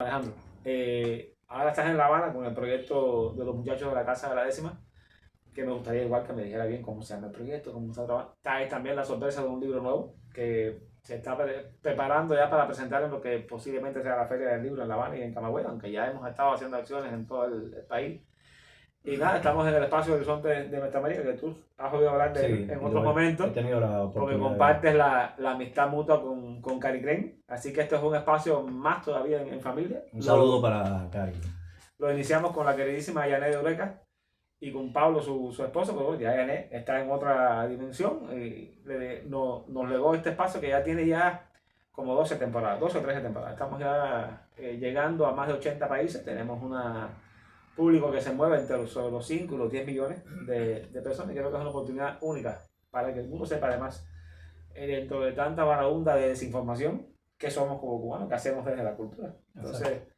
Alejandro, ahora estás en La Habana con el proyecto de los muchachos de la Casa de la Décima, que me gustaría igual que me dijera bien cómo se llama el proyecto, cómo está trabajando. Está ahí también la sorpresa de un libro nuevo que se está preparando ya para presentar en lo que posiblemente sea la Feria del Libro en La Habana y en Camagüey, aunque ya hemos estado haciendo acciones en todo el país. Y nada, estamos en el espacio Horizonte de Nuestra América, que tú has oído hablar de él Sí, en otros he momentos, tenido la porque oportunidad de... compartes la amistad mutua con Cari Crane. Así que esto es un espacio más todavía en familia. Un saludo para Cari. Lo iniciamos con la queridísima Yané de Eureka y con Pablo, su esposo, pero bueno, ya Yané está en otra dimensión y nos legó este espacio que ya tiene ya como 12 temporadas, 12 o 13 temporadas. Estamos ya llegando a más de 80 países, tenemos un público que se mueve entre los 5 y los 10 millones de personas y creo que es una oportunidad única para que el mundo sepa además, dentro de tanta varaunda de desinformación, que somos como cubanos, que hacemos desde la cultura. Entonces, Exacto.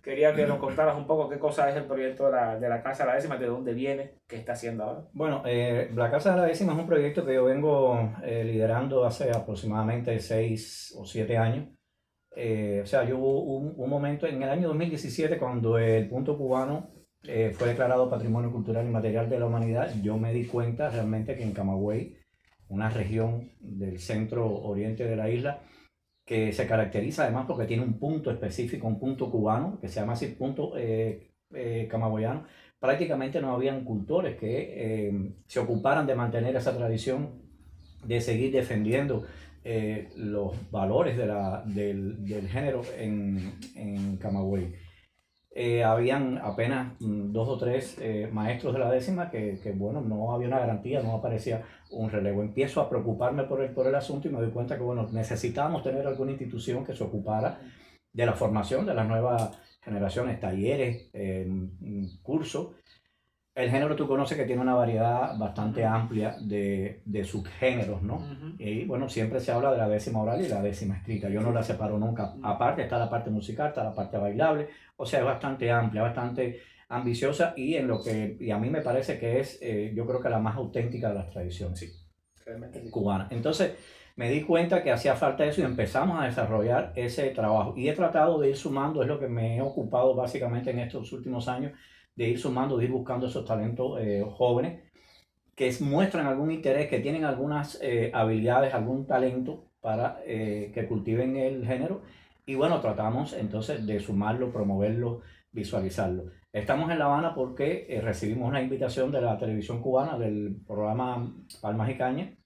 quería que nos contaras un poco qué cosa es el proyecto de la Casa de la Décima, de dónde viene, qué está haciendo ahora. Bueno, la Casa de la Décima es un proyecto que yo vengo liderando hace aproximadamente 6 o 7 años. O sea, yo hubo un momento en el año 2017 cuando el punto cubano fue declarado Patrimonio Cultural Inmaterial de la Humanidad. Yo me di cuenta realmente que en Camagüey, una región del centro oriente de la isla, que se caracteriza además porque tiene un punto específico, un punto cubano, que se llama así punto camagüeyano. Prácticamente no habían cultores que se ocuparan de mantener esa tradición, de seguir defendiendo los valores del género en Camagüey. Habían apenas 2 o 3 maestros de la décima bueno, no había una garantía, no aparecía un relevo. Empiezo a preocuparme por el asunto y me doy cuenta que, bueno, necesitábamos tener alguna institución que se ocupara de la formación de las nuevas generaciones, talleres, cursos. El género tú conoces que tiene una variedad bastante amplia de subgéneros, ¿no? Y bueno, siempre se habla de la décima oral y la décima escrita. Yo no la separo nunca. Aparte está la parte musical, está la parte bailable. O sea, es bastante amplia, bastante ambiciosa y a mí me parece que es, yo creo que la más auténtica de las tradiciones Sí, realmente sí. cubanas. Entonces me di cuenta que hacía falta eso y empezamos a desarrollar ese trabajo. Y he tratado de ir sumando, es lo que me he ocupado básicamente en estos últimos años, de ir sumando, de ir buscando esos talentos jóvenes que muestran algún interés, que tienen algunas habilidades, algún talento para que cultiven el género. Y bueno, tratamos entonces de sumarlo, promoverlo, visualizarlo. Estamos en La Habana porque recibimos una invitación de la televisión cubana, del programa Palmas y Caña,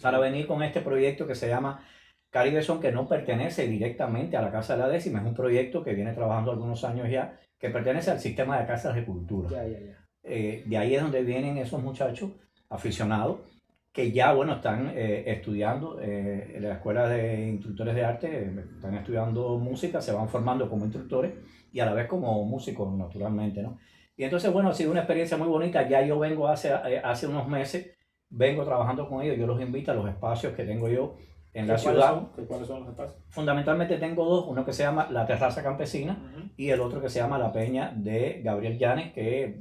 para venir con este proyecto que se llama Caribe Son, que no pertenece directamente a la Casa de la Décima, es un proyecto que viene trabajando algunos años ya, que pertenece al sistema de casas de cultura. Ya. De ahí es donde vienen esos muchachos aficionados que ya, bueno, están estudiando en la escuela de instructores de arte, están estudiando música, se van formando como instructores y a la vez como músicos, naturalmente, ¿no? Y entonces, bueno, ha sido una experiencia muy bonita. Ya yo vengo hace unos meses, vengo trabajando con ellos, yo los invito a los espacios que tengo yo en la ciudad. ¿Cuáles son los espacios? Fundamentalmente tengo dos, uno que se llama La Terraza Campesina y el otro que se llama La Peña de Gabriel Llanes, que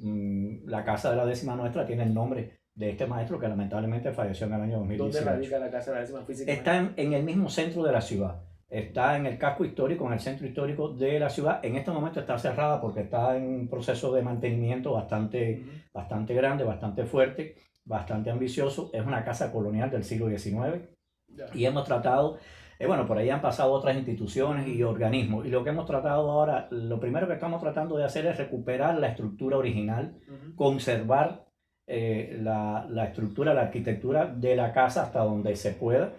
la casa de la décima nuestra tiene el nombre de este maestro que lamentablemente falleció en el año 2018. ¿Dónde radica la Casa de la Décima físicamente? Está en el mismo centro de la ciudad, está en el casco histórico, en el centro histórico de la ciudad. En este momento está cerrada porque está en un proceso de mantenimiento bastante grande, bastante fuerte, bastante ambicioso. Es una casa colonial del siglo XIX y hemos tratado, bueno, por ahí han pasado otras instituciones y organismos, y lo que hemos tratado ahora, lo primero que estamos tratando de hacer es recuperar la estructura original, conservar la estructura, la arquitectura de la casa hasta donde se pueda.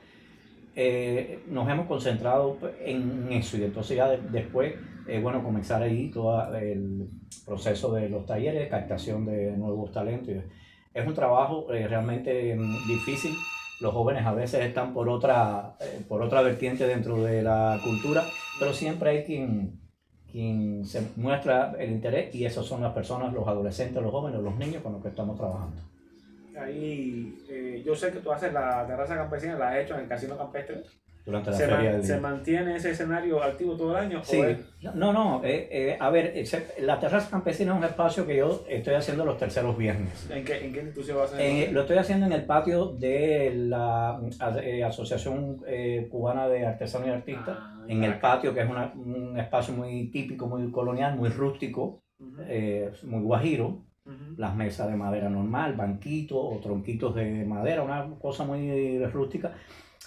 Nos hemos concentrado en eso y entonces ya después, bueno, comenzar ahí todo el proceso de los talleres, captación de nuevos talentos. Es un trabajo realmente difícil. Los jóvenes a veces están por otra vertiente dentro de la cultura, pero siempre hay quien se muestra el interés y esas son las personas, los adolescentes, los jóvenes, los niños con los que estamos trabajando. Ahí, yo sé que tú haces la terraza campesina, la has hecho en el Casino Campestre. durante la Feria del ¿Se Libro. mantiene ese escenario activo todo el año? Sí, a ver, la Terraza Campesina es un espacio que yo estoy haciendo los terceros viernes. ¿En qué institución vas a hacer? Lo estoy haciendo en el patio de la Asociación Cubana de Artesanos y Artistas, en el patio, que es un espacio muy típico, muy colonial, muy rústico, muy guajiro. Las mesas de madera normal, banquitos o tronquitos de madera, una cosa muy rústica.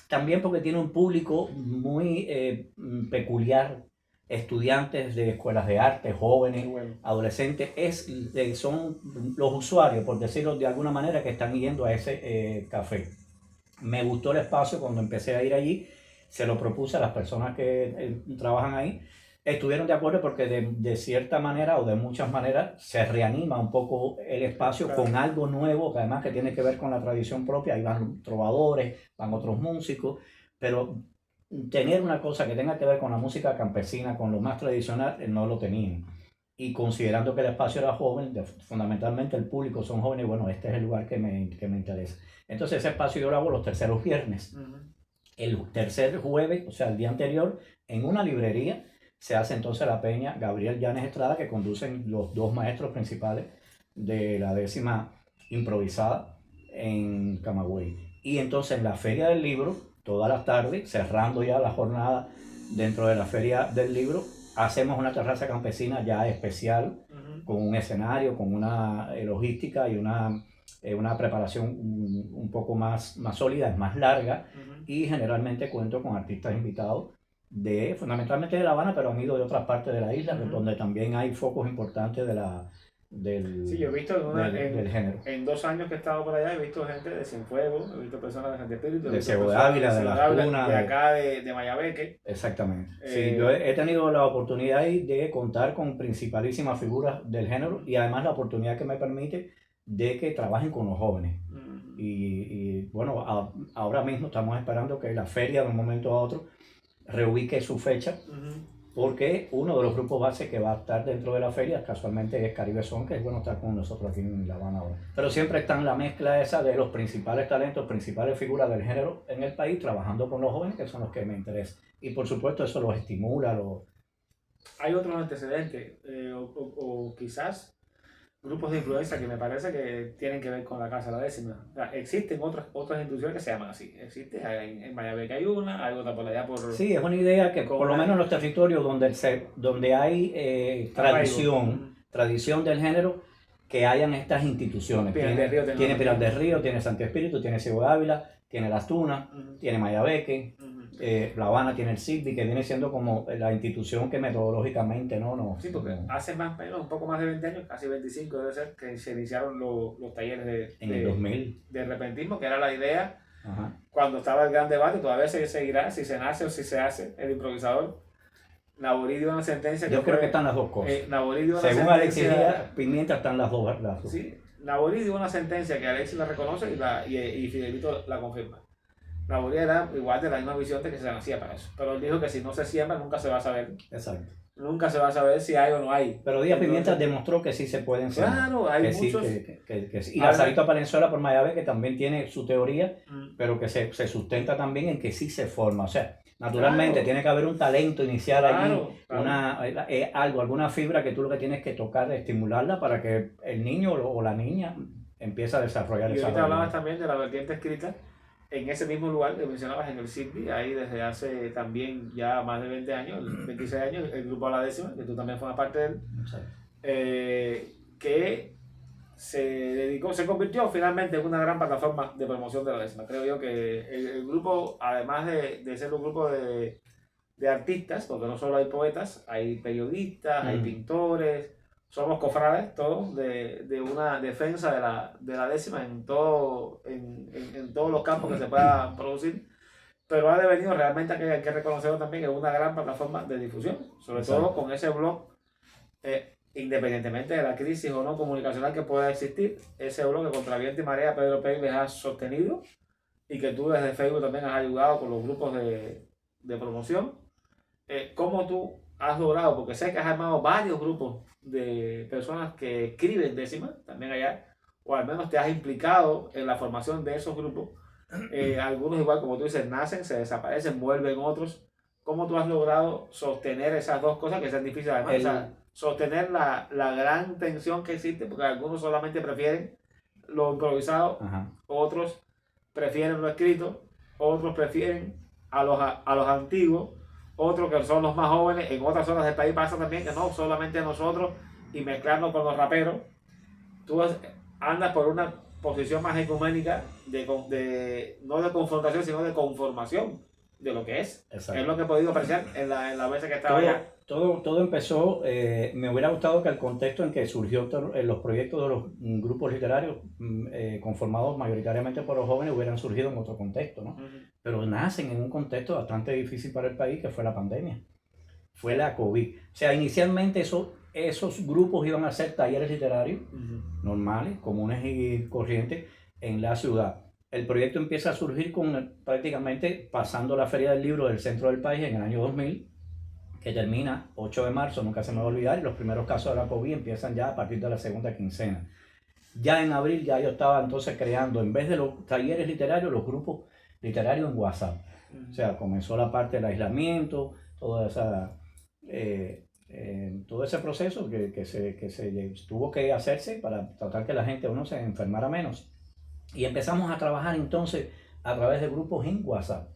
También porque tiene un público muy peculiar, estudiantes de escuelas de arte, jóvenes, adolescentes, son los usuarios, por decirlo de alguna manera, que están yendo a ese café. Me gustó el espacio cuando empecé a ir allí, se lo propuse a las personas que trabajan ahí, estuvieron de acuerdo porque de cierta manera o de muchas maneras se reanima un poco el espacio con algo nuevo, que además que tiene que ver con la tradición propia. Ahí van trovadores, van otros músicos, pero tener una cosa que tenga que ver con la música campesina, con lo más tradicional, no lo tenían. Y considerando que el espacio era joven, fundamentalmente el público son jóvenes, bueno, este es el lugar que me interesa. Entonces ese espacio yo lo hago los terceros viernes. El tercer jueves, o sea, el día anterior, en una librería, se hace entonces la peña Gabriel Llanes Estrada, que conducen los dos maestros principales de la 10ª improvisada en Camagüey. Y entonces en la Feria del Libro, todas las tardes, cerrando ya la jornada dentro de la Feria del Libro, hacemos una terraza campesina ya especial, con un escenario, con una logística y una preparación un poco más sólida, es más larga, y generalmente cuento con artistas invitados fundamentalmente de La Habana, pero han ido de otras partes de la isla, donde también hay focos importantes Sí, yo he visto del género. En 2 años que he estado por allá, he visto gente de Cienfuegos, he visto personas de Santo Espíritu, de Ciego de Ávila, de Las Tunas, de acá de Mayabeque. Exactamente. Sí, yo he tenido la oportunidad de contar con principalísimas figuras del género, y además la oportunidad que me permite de que trabajen con los jóvenes. Y bueno, ahora mismo estamos esperando que la feria de un momento a otro reubique su fecha, porque uno de los grupos base que va a estar dentro de la feria casualmente es Caribe Son, que es bueno estar con nosotros aquí en La Habana ahora. Pero siempre está en la mezcla esa de los principales talentos, principales figuras del género en el país, trabajando con los jóvenes, que son los que me interesan. Y por supuesto eso los estimula. Hay otros antecedentes, o quizás grupos de influencia que me parece que tienen que ver con la Casa de la 10ª. O sea, existen otras instituciones que se llaman así. Existe, en Mayabeque hay una, hay otra por allá por... Sí, es una idea que por lo menos en los territorios donde hay tradición del género, que hayan estas instituciones. Tiene Pilar del Río, tiene Santo Espíritu, tiene Ciego de Ávila, tiene Las Tunas, tiene Mayabeque. La Habana tiene el CIDBI, que viene siendo como la institución que metodológicamente sí, porque hace un poco más de 20 años, casi 25 debe ser, que se iniciaron los talleres en el 2000 de repentismo, que era la idea. Cuando estaba el gran debate, todavía se seguirá si se nace o si se hace el improvisador. Naborí dio una sentencia yo creo que están las dos cosas. Según Alexis Díaz Pimienta están las dos. Sí, Naborí dio una sentencia que Alexis la reconoce y Fidelito la confirma. Naborí era igual de la misma visión de que se nacía para eso. Pero él dijo que si no se siembra nunca se va a saber. Exacto. Nunca se va a saber si hay o no hay. Pero Díaz Pimienta demostró que sí se pueden sembrar. Claro, hay muchos. Sí. Y Lazarito Palenzuela por Mayabeque, que también tiene su teoría, pero que se sustenta también en que sí se forma. O sea, naturalmente tiene que haber un talento inicial allí, alguna fibra que tú lo que tienes que tocar, estimularla para que el niño o la niña empiece a desarrollar esa habilidad. Y ahorita hablabas también de la vertiente escrita. En ese mismo lugar que mencionabas, en el CIDBI, ahí desde hace también ya más de 20 años, 26 años, el grupo A la 10ª, que tú también formas parte de él, que se convirtió finalmente en una gran plataforma de promoción de la 10ª. Creo yo que el grupo, además de ser un grupo de artistas, porque no solo hay poetas, hay periodistas, hay pintores, somos cofrades todos de una defensa de la 10ª en todos los campos que se pueda producir, pero ha devenido realmente, hay que reconocerlo también, es una gran plataforma de difusión, sobre todo con ese blog, independientemente de la crisis o no comunicacional que pueda existir, ese blog que contra viento y marea Pedro Pérez ha sostenido, y que tú desde Facebook también has ayudado con los grupos de promoción. ¿Cómo tú has logrado? Porque sé que has armado varios grupos de personas que escriben décimas también allá, o al menos te has implicado en la formación de esos grupos. Algunos igual, como tú dices, nacen, se desaparecen, vuelven otros. ¿Cómo tú has logrado sostener esas dos cosas que sean difíciles además? O sea, sostener la gran tensión que existe, porque algunos solamente prefieren lo improvisado, Ajá. otros prefieren lo escrito, otros prefieren a los antiguos, otros que son los más jóvenes. En otras zonas del país pasa también que no solamente nosotros y mezclarnos con los raperos. Tú andas por una posición más ecuménica no de confrontación, sino de conformación de lo que es. Exacto. Es lo que he podido apreciar en la vez que estaba allá. Todo empezó, me hubiera gustado que el contexto en que surgió los proyectos de los grupos literarios conformados mayoritariamente por los jóvenes hubieran surgido en otro contexto, ¿no? Pero nacen en un contexto bastante difícil para el país, que fue la pandemia, fue la COVID. O sea, inicialmente esos grupos iban a ser talleres literarios normales, comunes y corrientes en la ciudad. El proyecto empieza a surgir prácticamente pasando la Feria del Libro del centro del país en el año 2000, que termina 8 de marzo, nunca se me va a olvidar, y los primeros casos de la COVID empiezan ya a partir de la segunda quincena. Ya en abril ya yo estaba entonces creando, en vez de los talleres literarios, los grupos literarios en WhatsApp. O sea, comenzó la parte del aislamiento, todo ese proceso que se tuvo que hacerse para tratar que la gente no se enfermara menos. Y empezamos a trabajar entonces a través de grupos en WhatsApp.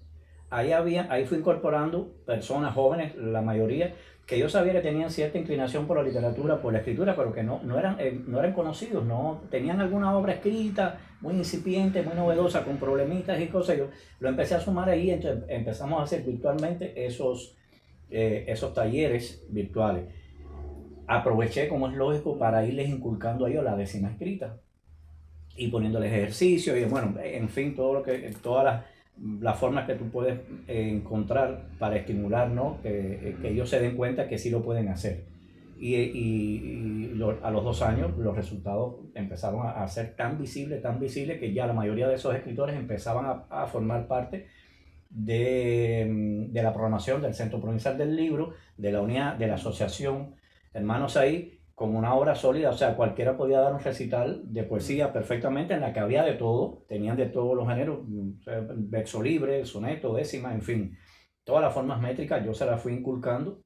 Ahí fui incorporando personas jóvenes, la mayoría, que yo sabía que tenían cierta inclinación por la literatura, por la escritura, pero que no eran conocidos, no tenían alguna obra escrita, muy incipiente, muy novedosa, con problemitas y cosas. Yo lo empecé a sumar ahí, entonces empezamos a hacer virtualmente esos talleres virtuales. Aproveché, como es lógico, para irles inculcando a ellos la décima escrita y poniéndoles ejercicios y bueno, en fin, todas las formas que tú puedes encontrar para estimular, ¿no? Que ellos se den cuenta que sí lo pueden hacer. A los 2 años los resultados empezaron a ser tan visibles que ya la mayoría de esos escritores empezaban a formar parte de la programación del Centro Provincial del Libro, de la unidad, de la asociación Hermanos Ahí, con una obra sólida. O sea, cualquiera podía dar un recital de poesía perfectamente, en la que había de todo, tenían de todos los géneros, o sea, verso libre, soneto, décima, en fin, todas las formas métricas yo se las fui inculcando.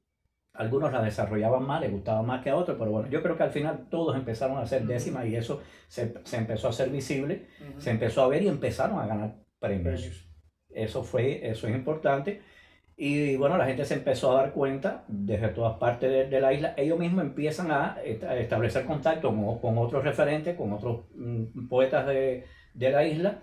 Algunos las desarrollaban más, les gustaba más que a otros, pero bueno, yo creo que al final todos empezaron a hacer décimas y eso se empezó a hacer visible, se empezó a ver y empezaron a ganar premios. Eso es importante. Y bueno, la gente se empezó a dar cuenta desde todas partes de la isla. Ellos mismos empiezan a establecer contacto con otros referentes, con otros poetas de la isla.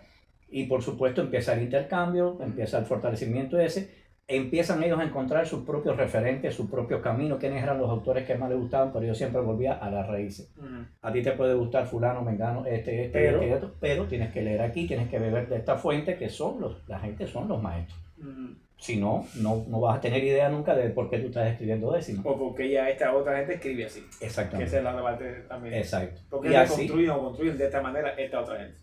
Y por supuesto empieza el intercambio, empieza el fortalecimiento ese. Empiezan ellos a encontrar sus propios referentes, sus propios caminos, quiénes eran los autores que más les gustaban, pero yo siempre volvía a las raíces. A ti te puede gustar fulano, mengano, pero tienes que leer aquí, tienes que beber de esta fuente, que la gente son los maestros. Si no vas a tener idea nunca de por qué tú estás escribiendo décimo. O porque ya esta otra gente escribe así. Exactamente. Que esa es la parte también. Exacto. Porque construyen de esta manera esta otra gente.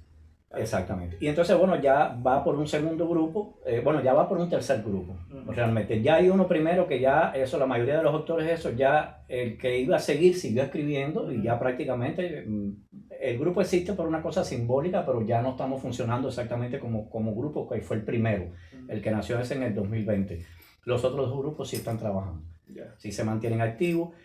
Exactamente. Y entonces, bueno, ya va por un segundo grupo, ya va por un tercer grupo, realmente. Ya hay uno primero que ya, la mayoría de los autores, ya el que iba a seguir siguió escribiendo y ya prácticamente el grupo existe por una cosa simbólica, pero ya no estamos funcionando exactamente como grupo, que fue el primero, el que nació en el 2020. Los otros dos grupos sí están trabajando, sí se mantienen activos.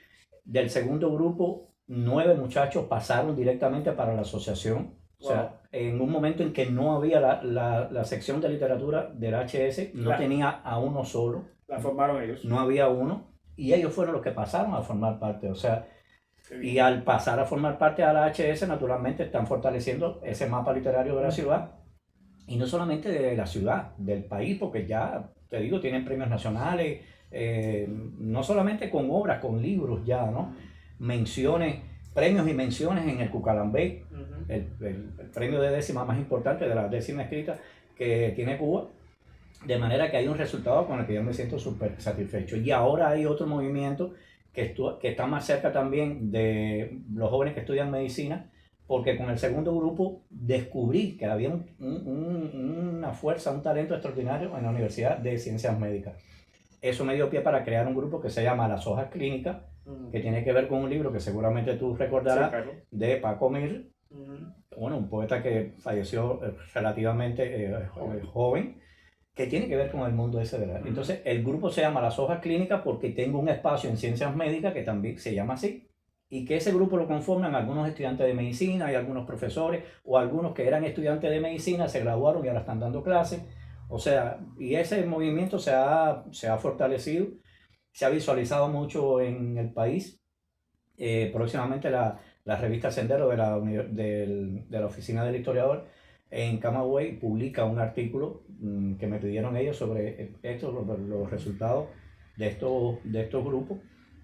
Del segundo grupo, 9 muchachos pasaron directamente para la asociación. O sea, en un momento en que no había la sección de literatura del HS, no tenía a uno solo. La formaron ellos. No había uno. Y ellos fueron los que pasaron a formar parte. O sea, y al pasar a formar parte de la HS, naturalmente están fortaleciendo ese mapa literario de la ciudad. Y no solamente de la ciudad, del país, porque ya, te digo, tienen premios nacionales, no solamente con obras, con libros ya, ¿no? Premios y menciones en el Cucalambé, el premio de décima más importante de la décima escrita que tiene Cuba, de manera que hay un resultado con el que yo me siento súper satisfecho. Y ahora hay otro movimiento que está más cerca también de los jóvenes que estudian medicina, porque con el segundo grupo descubrí que había una fuerza, un talento extraordinario en la Universidad de Ciencias Médicas. Eso me dio pie para crear un grupo que se llama Las Hojas Clínicas, que tiene que ver con un libro que seguramente tú recordarás, de Paco Mir, Bueno, un poeta que falleció relativamente joven, que tiene que ver con el mundo ese, ¿verdad? Entonces, el grupo se llama Las Hojas Clínicas porque tengo un espacio en ciencias médicas que también se llama así, y que ese grupo lo conforman algunos estudiantes de medicina y algunos profesores, o algunos que eran estudiantes de medicina, se graduaron y ahora están dando clases. O sea, y ese movimiento se ha fortalecido, se ha visualizado mucho en el país. Próximamente la revista Sendero de la Oficina del Historiador en Camagüey publica un artículo que me pidieron ellos sobre los resultados de estos grupos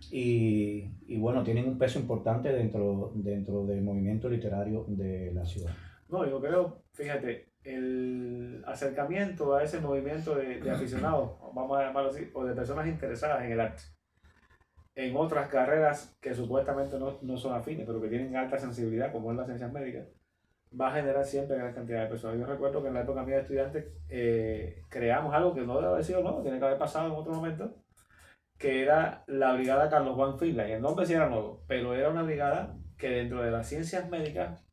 y bueno, tienen un peso importante dentro del movimiento literario de la ciudad. No, yo creo, fíjate, el acercamiento a ese movimiento de aficionados, vamos a llamarlo así, o de personas interesadas en el arte, en otras carreras que supuestamente no son afines, pero que tienen alta sensibilidad, como es las ciencias médicas, va a generar siempre gran cantidad de personas. Yo recuerdo que en la época mía de estudiante creamos algo que no debe haber sido nuevo, tiene que haber pasado en otro momento, que era la Brigada Carlos Juan Fila, y el nombre sí era nuevo, pero era una brigada que dentro de las ciencias médicas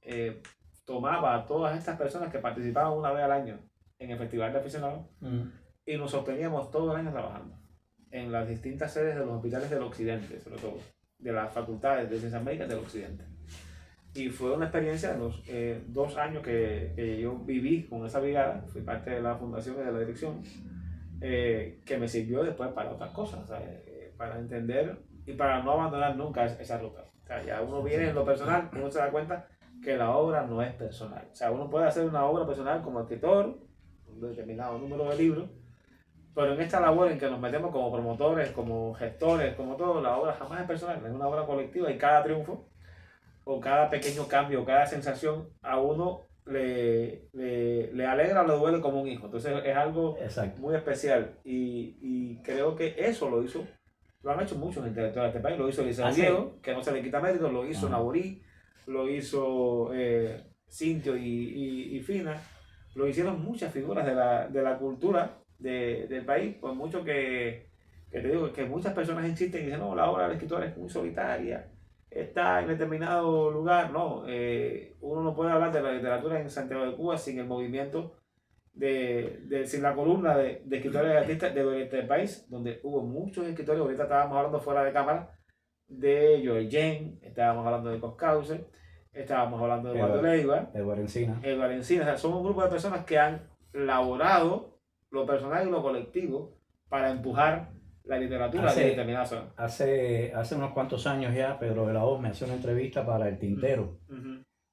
tomaba a todas estas personas que participaban una vez al año en el Festival de Aficionados y nos sosteníamos todo el año trabajando en las distintas sedes de los hospitales del occidente, sobre todo, de las facultades de ciencias médicas del occidente. Y fue una experiencia de los 2 años que yo viví con esa brigada, fui parte de la fundación y de la dirección, que me sirvió después para otras cosas, para entender y para no abandonar nunca esa ruta. O sea, ya uno viene en lo personal, uno se da cuenta que la obra no es personal. O sea, uno puede hacer una obra personal como escritor, un determinado número de libros, pero en esta labor en que nos metemos como promotores, como gestores, como todo, la obra jamás es personal, es una obra colectiva y cada triunfo o cada pequeño cambio, cada sensación a uno le alegra o le duele como un hijo. Entonces es algo Exacto. muy especial y creo que eso lo han hecho muchos intelectuales de este país. Lo hizo Eliseo Diego, que no se le quita mérito, lo hizo Naborí, lo hizo Cintio y Fina, lo hicieron muchas figuras de la cultura del país, por mucho que te digo que muchas personas insisten y dicen, no, la obra del escritor es muy solitaria, está en determinado lugar. No, uno no puede hablar de la literatura en Santiago de Cuba sin el movimiento sin la columna de escritores y artistas del país, donde hubo muchos escritores. Ahorita estábamos hablando fuera de cámara de Joel Jen, estábamos hablando de Coscause, estábamos hablando de Eduardo Leiva, Eduardo Encina. O sea, son un grupo de personas que han laborado lo personal y lo colectivo para empujar la literatura de determinada zona. Hace unos cuantos años ya, Pedro de la Hoz me hacía una entrevista para El Tintero.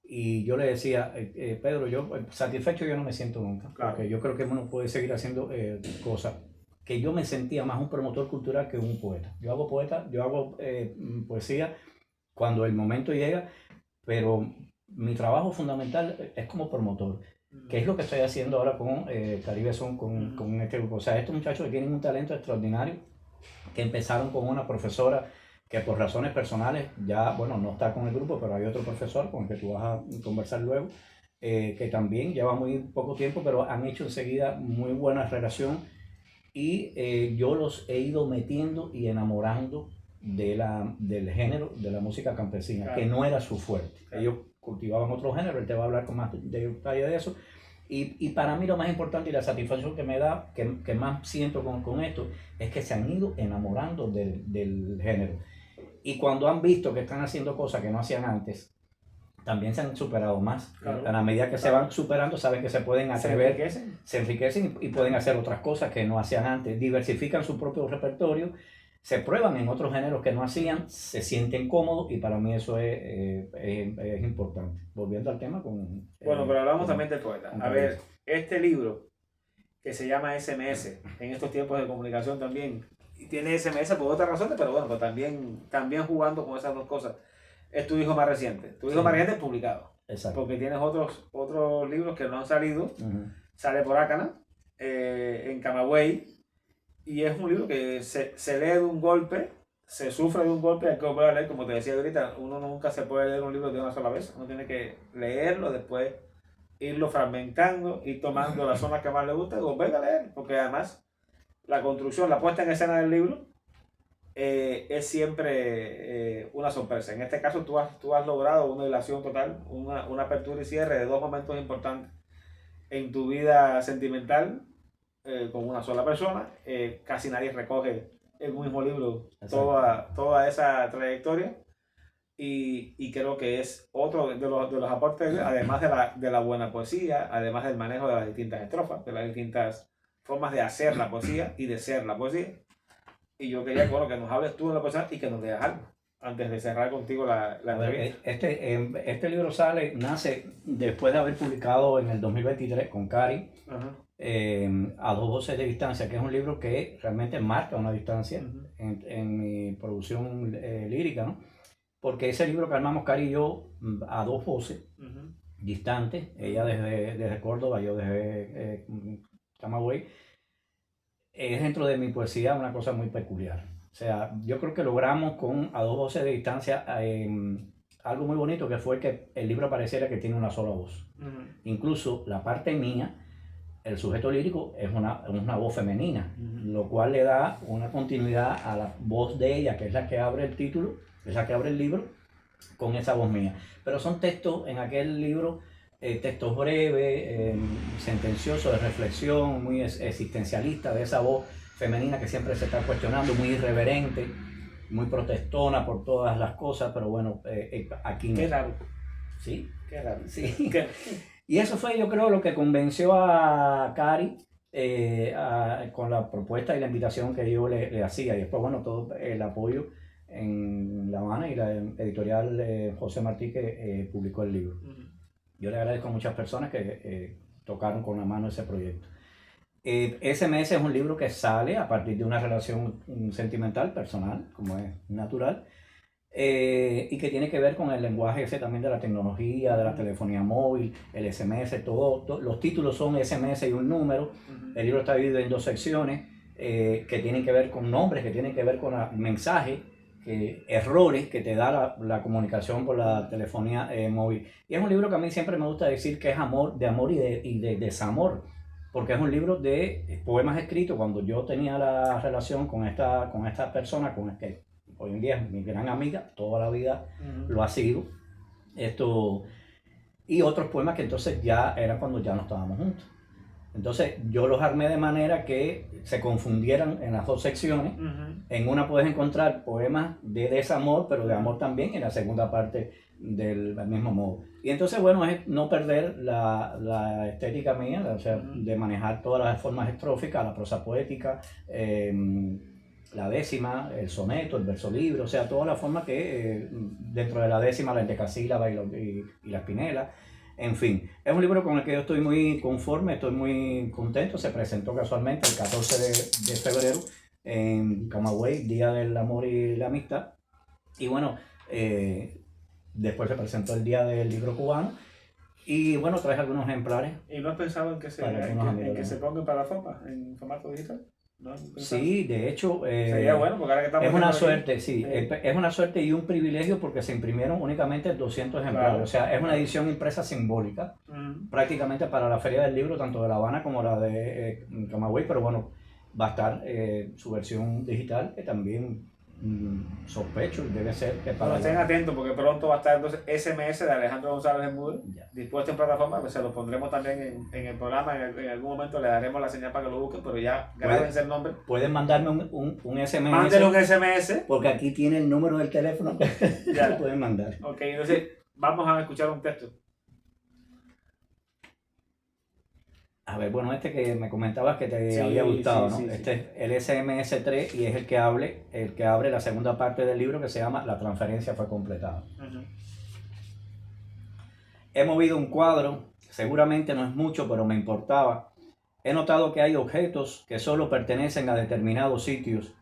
Y yo le decía, Pedro, yo satisfecho yo no me siento nunca, claro, porque yo creo que uno puede seguir haciendo cosas. Que yo me sentía más un promotor cultural que un poeta. Yo hago poesía cuando el momento llega, pero mi trabajo fundamental es como promotor, que es lo que estoy haciendo ahora con Caribe Son, con este grupo. O sea, estos muchachos que tienen un talento extraordinario, que empezaron con una profesora que por razones personales ya, bueno, no está con el grupo, pero hay otro profesor con el que tú vas a conversar luego, que también lleva muy poco tiempo, pero han hecho enseguida muy buena relación y yo los he ido metiendo y enamorando del género de la música campesina, claro, que no era su fuerte. Claro. Ellos cultivaban otro género, él te va a hablar con más detalle de eso. Y para mí lo más importante y la satisfacción que me da, que más siento con esto, es que se han ido enamorando del género. Y cuando han visto que están haciendo cosas que no hacían antes, también se han superado más. Claro. A la medida que se van superando, saben que se pueden atrever, se enriquecen y pueden hacer otras cosas que no hacían antes. Diversifican su propio repertorio, se prueban en otros géneros que no hacían, se sienten cómodos y para mí eso es importante. Volviendo al tema con... Bueno, pero hablamos también del poeta. A ver, este libro que se llama SMS, en estos tiempos de comunicación también, y tiene SMS por otras razones, pero bueno, pues también jugando con esas dos cosas. Es tu hijo más reciente. Tu hijo más reciente es publicado. Exacto. Porque tienes otros libros que no han salido. Sale por Acana, en Camagüey. Y es un libro que se lee de un golpe, se sufre de un golpe, hay que volver a leer. Como te decía ahorita, uno nunca se puede leer un libro de una sola vez. Uno tiene que leerlo, después irlo fragmentando, ir tomando las zonas que más le gusta y volver a leer. Porque además, la construcción, la puesta en escena del libro es siempre una una sorpresa. En este caso tú has logrado una hilación total, una apertura y cierre de dos momentos importantes en tu vida sentimental con una sola persona. Casi nadie recoge en un mismo libro toda esa trayectoria. Y creo que es otro de los aportes, además de la buena poesía, además del manejo de las distintas estrofas, de las distintas formas de hacer la poesía y de ser la poesía. Y yo quería que nos hables tú de la poesía y que nos digas algo antes de cerrar contigo la entrevista. Este libro nace después de haber publicado en el 2023 con Cari, A dos voces de distancia, que es un libro que realmente marca una distancia en mi producción lírica, ¿no? Porque ese libro que armamos Cari y yo a dos voces distantes, ella desde Córdoba, yo desde Camagüey, es dentro de mi poesía una cosa muy peculiar. O sea, yo creo que logramos con A dos voces de distancia algo muy bonito, que fue que el libro pareciera que tiene una sola voz. Incluso la parte mía, el sujeto lírico, es una voz femenina, lo cual le da una continuidad a la voz de ella, que es la que abre el título, es la que abre el libro, con esa voz mía. Pero son textos en aquel libro, textos breves, sentenciosos, de reflexión, muy existencialista, de esa voz femenina que siempre se está cuestionando, muy irreverente, muy protestona por todas las cosas, pero bueno, aquí no. Qué raro. Sí. Qué raro. Sí. Y eso fue, yo creo, lo que convenció a Cari con la propuesta y la invitación que yo le hacía. Y después, bueno, todo el apoyo en La Habana y la editorial José Martí que publicó el libro. Yo le agradezco a muchas personas que tocaron con la mano ese proyecto. SMS es un libro que sale a partir de una relación sentimental, personal, como es natural, y que tiene que ver con el lenguaje ese también de la tecnología, de la telefonía móvil, el SMS, los títulos son SMS y un número. El libro está dividido en dos secciones que tienen que ver con nombres, que tienen que ver con mensajes, errores que te da la comunicación por la telefonía móvil. Y es un libro que a mí siempre me gusta decir que es de amor y de desamor, porque es un libro de poemas escritos cuando yo tenía la relación con esta persona, con el que hoy en día es mi gran amiga, toda la vida lo ha sido. Y otros poemas que entonces ya eran cuando ya no estábamos juntos. Entonces yo los armé de manera que se confundieran en las dos secciones. En una puedes encontrar poemas de desamor, pero de amor también, en la segunda parte del mismo modo. Y entonces, bueno, es no perder la estética mía, o sea, de manejar todas las formas estróficas, la prosa poética, la décima, el soneto, el verso libre, o sea, todas las formas que dentro de la décima, la endecasílaba y la espinela. En fin, es un libro con el que yo estoy muy conforme, estoy muy contento. Se presentó casualmente el 14 de febrero en Camagüey, Día del Amor y la Amistad. Y bueno, después se presentó el Día del Libro Cubano. Y bueno, traje algunos ejemplares. ¿Y no has pensado en que se ponga en plataforma, en formato digital? ¿No? Sí, de hecho, sería bueno, porque ahora que estamos es una suerte, sí, es una suerte y un privilegio porque se imprimieron únicamente 200 ejemplares, claro. O sea, es una edición impresa simbólica, prácticamente para la Feria del Libro, tanto de La Habana como la de Camagüey, pero bueno, va a estar su versión digital, que también sospecho, debe ser que para... Bueno, estén atentos porque pronto va a estar entonces SMS de Alejandro González Bermúdez dispuesto en plataforma, pues se lo pondremos también en el programa, en algún momento le daremos la señal para que lo busquen, pero ya grábense el nombre. Pueden mandarme un SMS. Mándenle un SMS. Porque aquí tiene el número del teléfono que lo pueden mandar. Ok, entonces vamos a escuchar un texto. A ver, bueno, que me comentabas que te había gustado, ¿no? Es el SMS3 y es el que abre la segunda parte del libro que se llama La transferencia fue completada. He movido un cuadro, seguramente no es mucho, pero me importaba. He notado que hay objetos que solo pertenecen a determinados sitios.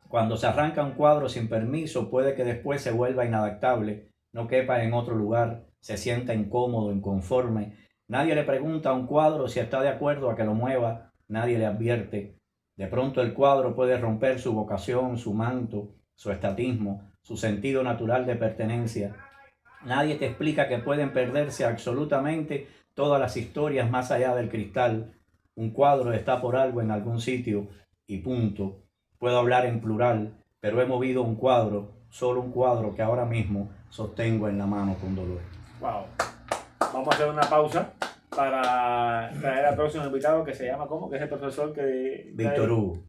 Cuando se arranca un cuadro sin permiso, puede que después se vuelva inadaptable, no quepa en otro lugar, se sienta incómodo, inconforme. Nadie le pregunta a un cuadro si está de acuerdo a que lo mueva, nadie le advierte. De pronto el cuadro puede romper su vocación, su manto, su estatismo, su sentido natural de pertenencia. Nadie te explica que pueden perderse absolutamente todas las historias más allá del cristal. Un cuadro está por algo en algún sitio y punto. Puedo hablar en plural, pero he movido un cuadro solo un cuadro que ahora mismo sostengo en la mano con dolor. Wow. Vamos a hacer una pausa para traer al próximo invitado que se llama ¿cómo? Que es el profesor que... Víctor Hugo.